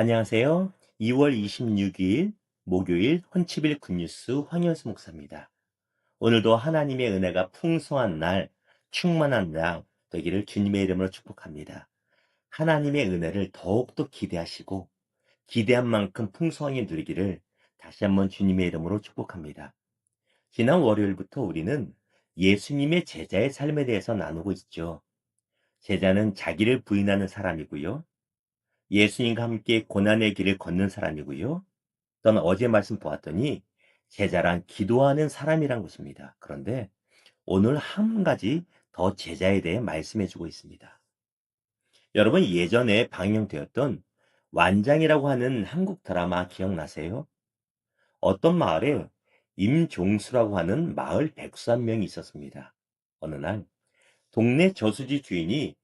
안녕하세요. 2월 26일 목요일 헌치빌 굿뉴스 황현수 목사입니다. 오늘도 하나님의 은혜가 풍성한 날, 충만한 날 되기를 주님의 이름으로 축복합니다. 하나님의 은혜를 더욱더 기대하시고 기대한 만큼 풍성하게 누리기를 다시 한번 주님의 이름으로 축복합니다. 지난 월요일부터 우리는 예수님의 제자의 삶에 대해서 나누고 있죠. 제자는 자기를 부인하는 사람이고요. 예수님과 함께 고난의 길을 걷는 사람이고요. 또는 어제 말씀 보았더니 제자란 기도하는 사람이란 것입니다. 그런데 오늘 한 가지 더 제자에 대해 말씀해 주고 있습니다. 여러분 예전에 방영되었던 완장이라고 하는 한국 드라마 기억나세요? 어떤 마을에 임종수라고 하는 마을 백수 한 명이 있었습니다. 어느 날 동네 저수지 주인이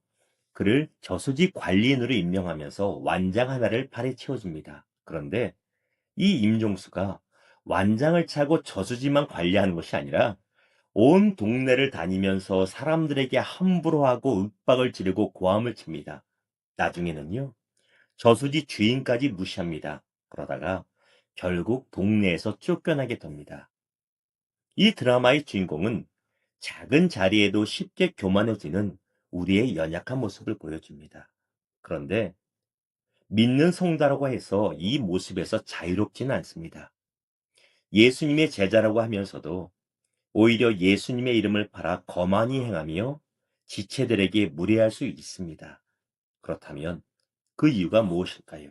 그를 저수지 관리인으로 임명하면서 완장 하나를 팔에 채워줍니다. 그런데 이 임종수가 완장을 차고 저수지만 관리하는 것이 아니라 온 동네를 다니면서 사람들에게 함부로 하고 윽박을 지르고 고함을 칩니다. 나중에는요, 저수지 주인까지 무시합니다. 그러다가 결국 동네에서 쫓겨나게 됩니다. 이 드라마의 주인공은 작은 자리에도 쉽게 교만해지는 우리의 연약한 모습을 보여줍니다. 그런데 믿는 성도라고 해서 이 모습에서 자유롭지는 않습니다. 예수님의 제자라고 하면서도 오히려 예수님의 이름을 팔아 거만히 행하며 지체들에게 무례할 수 있습니다. 그렇다면 그 이유가 무엇일까요?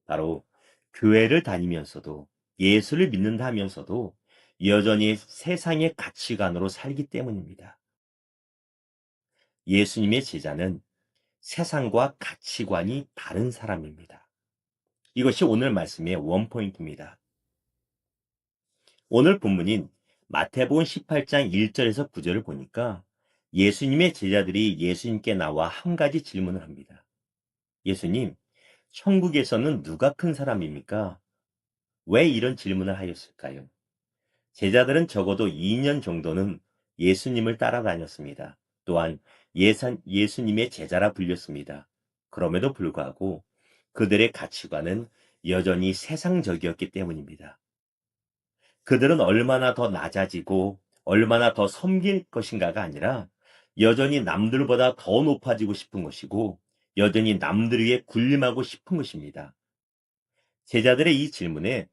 바로 교회를 다니면서도 예수를 믿는다 하면서도 여전히 세상의 가치관으로 살기 때문입니다. 예수님의 제자는 세상과 가치관이 다른 사람입니다. 이것이 오늘 말씀의 원포인트입니다. 오늘 본문인 마태복음 18장 1절에서 9절을 보니까 예수님의 제자들이 예수님께 나와 한 가지 질문을 합니다. 예수님, 천국에서는 누가 큰 사람입니까? 왜 이런 질문을 하였을까요? 제자들은 적어도 2년 정도는 예수님을 따라다녔습니다. 또한 예수님의 제자라 불렸습니다. 그럼에도 불구하고 그들의 가치관은 여전히 세상적이었기 때문입니다. 그들은 얼마나 더 낮아지고 얼마나 더 섬길 것인가가 아니라 여전히 남들보다 더 높아지고 싶은 것이고 여전히 남들 위해 군림하고 싶은 것입니다. 제자들의 이 질문에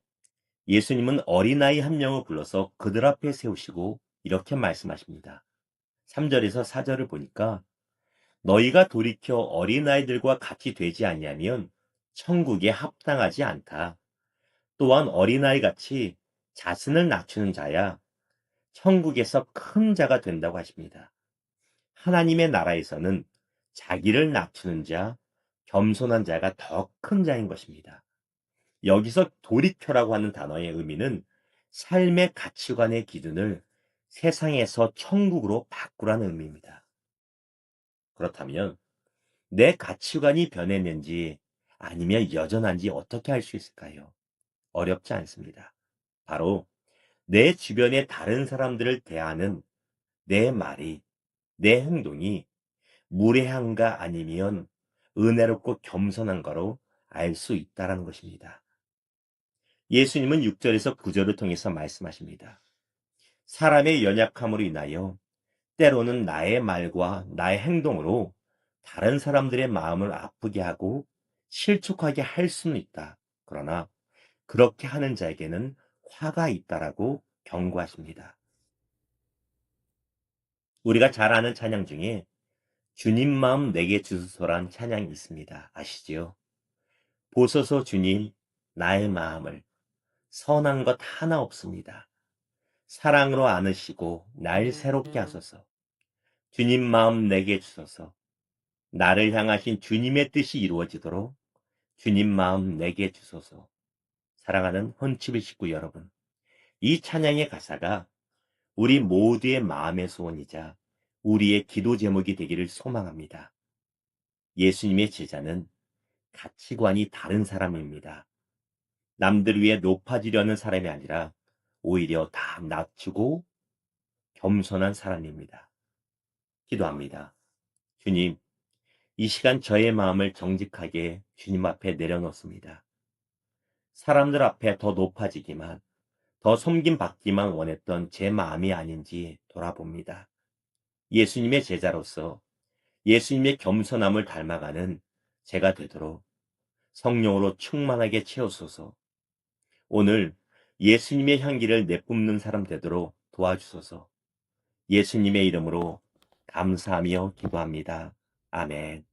예수님은 어린아이 한 명을 불러서 그들 앞에 세우시고 이렇게 말씀하십니다. 3절에서 4절을 보니까 너희가 돌이켜 어린아이들과 같이 되지 아니하면 천국에 합당하지 않다. 또한 어린아이같이 자신을 낮추는 자야 천국에서 큰 자가 된다고 하십니다. 하나님의 나라에서는 자기를 낮추는 자, 겸손한 자가 더 큰 자인 것입니다. 여기서 돌이켜라고 하는 단어의 의미는 삶의 가치관의 기준을 세상에서 천국으로 바꾸라는 의미입니다. 그렇다면 내 가치관이 변했는지 아니면 여전한지 어떻게 알 수 있을까요? 어렵지 않습니다. 바로 내 주변의 다른 사람들을 대하는 내 말이, 내 행동이 무례한가 아니면 은혜롭고 겸손한가로 알 수 있다는 것입니다. 예수님은 6절에서 9절을 통해서 말씀하십니다. 사람의 연약함으로 인하여 때로는 나의 말과 나의 행동으로 다른 사람들의 마음을 아프게 하고 실족하게 할 수는 있다. 그러나 그렇게 하는 자에게는 화가 있다라고 경고하십니다. 우리가 잘 아는 찬양 중에 주님 마음 내게 주소서란 찬양이 있습니다. 아시지요? 보소서 주님 나의 마음을 선한 것 하나 없습니다. 사랑으로 안으시고 날 새롭게 하소서. 주님 마음 내게 주소서. 나를 향하신 주님의 뜻이 이루어지도록 주님 마음 내게 주소서. 사랑하는 헌치빌 식구 여러분, 이 찬양의 가사가 우리 모두의 마음의 소원이자 우리의 기도 제목이 되기를 소망합니다. 예수님의 제자는 가치관이 다른 사람입니다. 남들 위해 높아지려는 사람이 아니라 오히려 다 낮추고 겸손한 사람입니다. 기도합니다. 주님, 이 시간 저의 마음을 정직하게 주님 앞에 내려놓습니다. 사람들 앞에 더 높아지기만, 더 섬김받기만 원했던 제 마음이 아닌지 돌아봅니다. 예수님의 제자로서 예수님의 겸손함을 닮아가는 제가 되도록 성령으로 충만하게 채우소서. 오늘 예수님의 향기를 내뿜는 사람 되도록 도와주소서. 예수님의 이름으로 감사하며 기도합니다. 아멘.